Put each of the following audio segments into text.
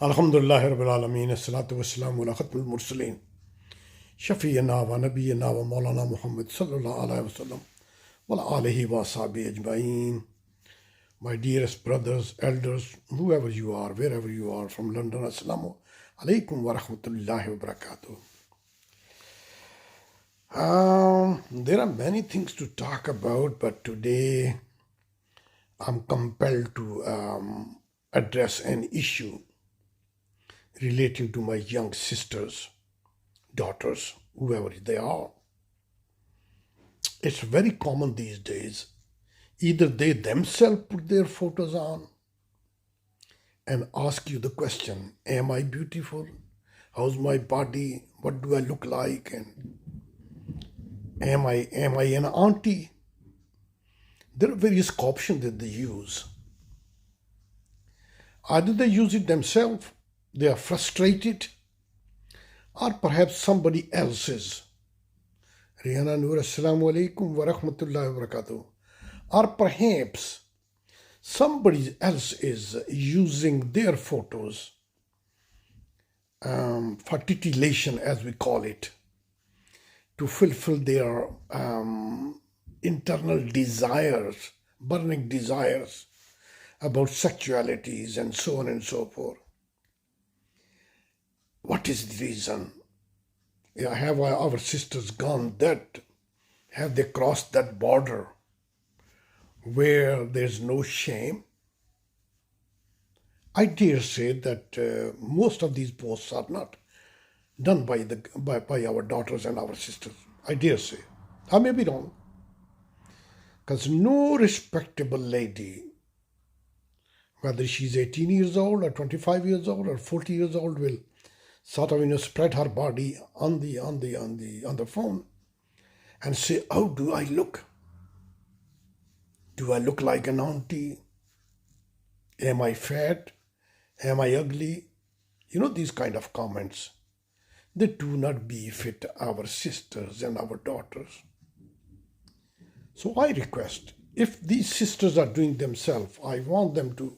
Alhamdulillahi Rabbil Alameen, Assalatu wassalamu ala khatmul mursaleen, Shafi'ina wa Nabiyyina wa Maulana Muhammad sallallahu alayhi wa sallam, wa ala alihi wa sahbihi ajma'een. My dearest brothers, elders, whoever you are, wherever you are, from London, Assalamu alaikum wa rahmatullahi wa barakatuh. There are many things to talk about, but today I'm compelled to address an issue relating to my young sisters, daughters, whoever they are. It's very common these days. Either they themselves put their photos on and ask you the question, am I beautiful? How's my body? What do I look like? And am I an auntie? There are various options that they use. Either they use it themselves, they are frustrated, or perhaps somebody else is. Rihanna Noor, Assalamu alaikum wa rahmatullahi wa barakatuh. Or perhaps somebody else is using their photos for titillation, as we call it, to fulfill their internal desires, burning desires about sexualities and so on and so forth. What is the reason? Have our sisters gone that? Have they crossed that border where there's no shame? I dare say that most of these posts are not done by our daughters and our sisters. I dare say. I may be wrong. Because no respectable lady, whether she's 18 years old or 25 years old or 40 years old, will sort of spread her body on the phone and say, how do I look? Do I look like an auntie? Am I fat? Am I ugly? These kind of comments. They do not befit our sisters and our daughters. So I request, if these sisters are doing themselves, I want them to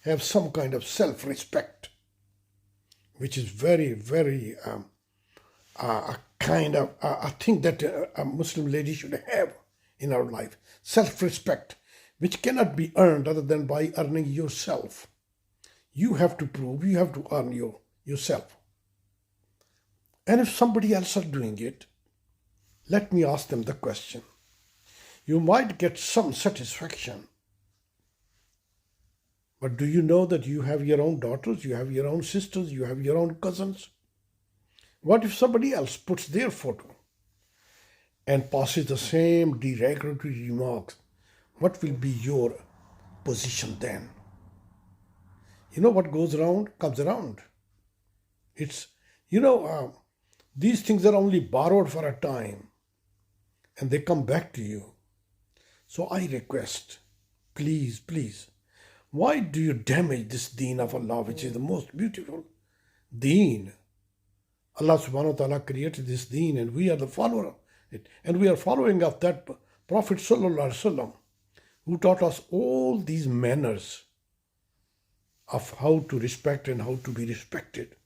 have some kind of self-respect, which is very, very a kind of a thing that a Muslim lady should have in our life. Self-respect, which cannot be earned other than by earning yourself. You have to prove, you have to earn yourself. And if somebody else are doing it, let me ask them the question. You might get some satisfaction. But do you know that you have your own daughters, you have your own sisters, you have your own cousins? What if somebody else puts their photo and passes the same derogatory remarks? What will be your position then? What goes around comes around. These things are only borrowed for a time and they come back to you. So I request, please, please, why do you damage this deen of Allah, which is the most beautiful deen? Allah subhanahu wa ta'ala created this deen and we are the follower of it. And we are following of that Prophet sallallahu alaihi wasallam, who taught us all these manners of how to respect and how to be respected.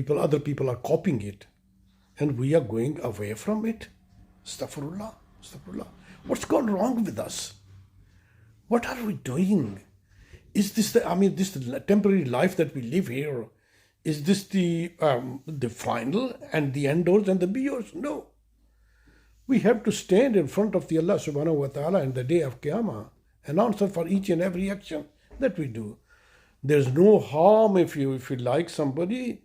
Other people are copying it and we are going away from it. Astaghfirullah, astaghfirullah. What's gone wrong with us? What are we doing? Is this the temporary life that we live here? Is this the final and the enders and the beyers? No. We have to stand in front of the Allah subhanahu wa ta'ala in the day of Qiyamah and answer for each and every action that we do. There's no harm if you like somebody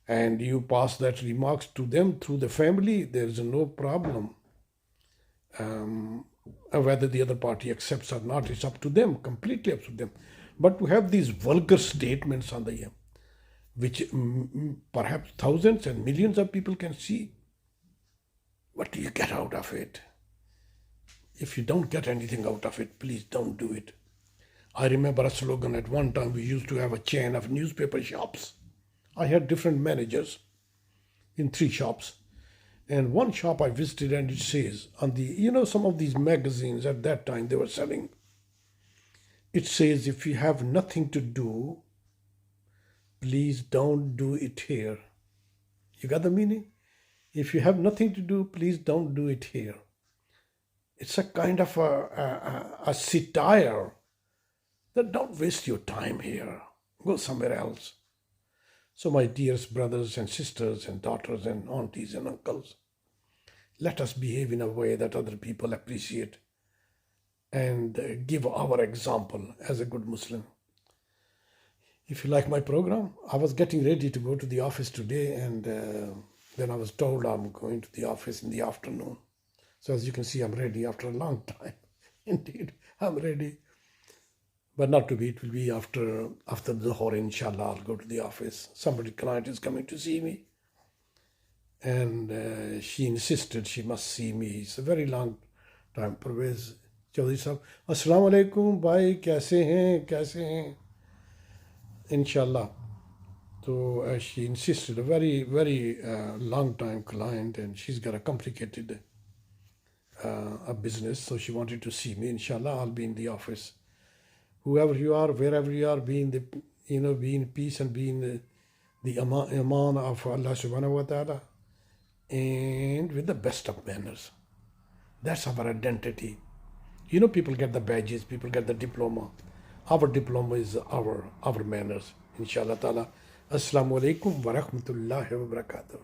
and you pass that remarks to them through the family. There's no problem. Whether the other party accepts or not, it's up to them, completely up to them. But to have these vulgar statements on the which perhaps thousands and millions of people can see, what do you get out of it? If you don't get anything out of it, please don't do it. I remember a slogan at one time. We used to have a chain of newspaper shops. I had different managers in 3 shops. And one shop I visited, and it says on the, some of these magazines at that time they were selling, it says, if you have nothing to do, please don't do it here. You got the meaning? If you have nothing to do, please don't do it here. It's a kind of a satire that don't waste your time here. Go somewhere else. So, my dearest brothers and sisters and daughters and aunties and uncles, let us behave in a way that other people appreciate and give our example as a good Muslim. If you like my program, I was getting ready to go to the office today, and then I was told I'm going to the office in the afternoon. So as you can see, I'm ready after a long time. Indeed, I'm ready. But not to be, it will be after the Dhuhr, inshallah, I'll go to the office. Client is coming to see me. And she insisted she must see me. It's a very long time. Parvez Chaudhary Sahab, Assalamu alaikum, bhai, kaise hain? Inshallah. So she insisted, a very, very long time client, and she's got a complicated a business, so she wanted to see me. Inshallah, I'll be in the office. Whoever you are, wherever you are, be in peace and be in the aman of Allah subhanahu wa ta'ala, and with the best of manners. That's our identity. People get the badges, people get the diploma. Our diploma is our manners. Inshallah ta'ala. Assalamu alaikum wa rahmatullahi wa barakatuh.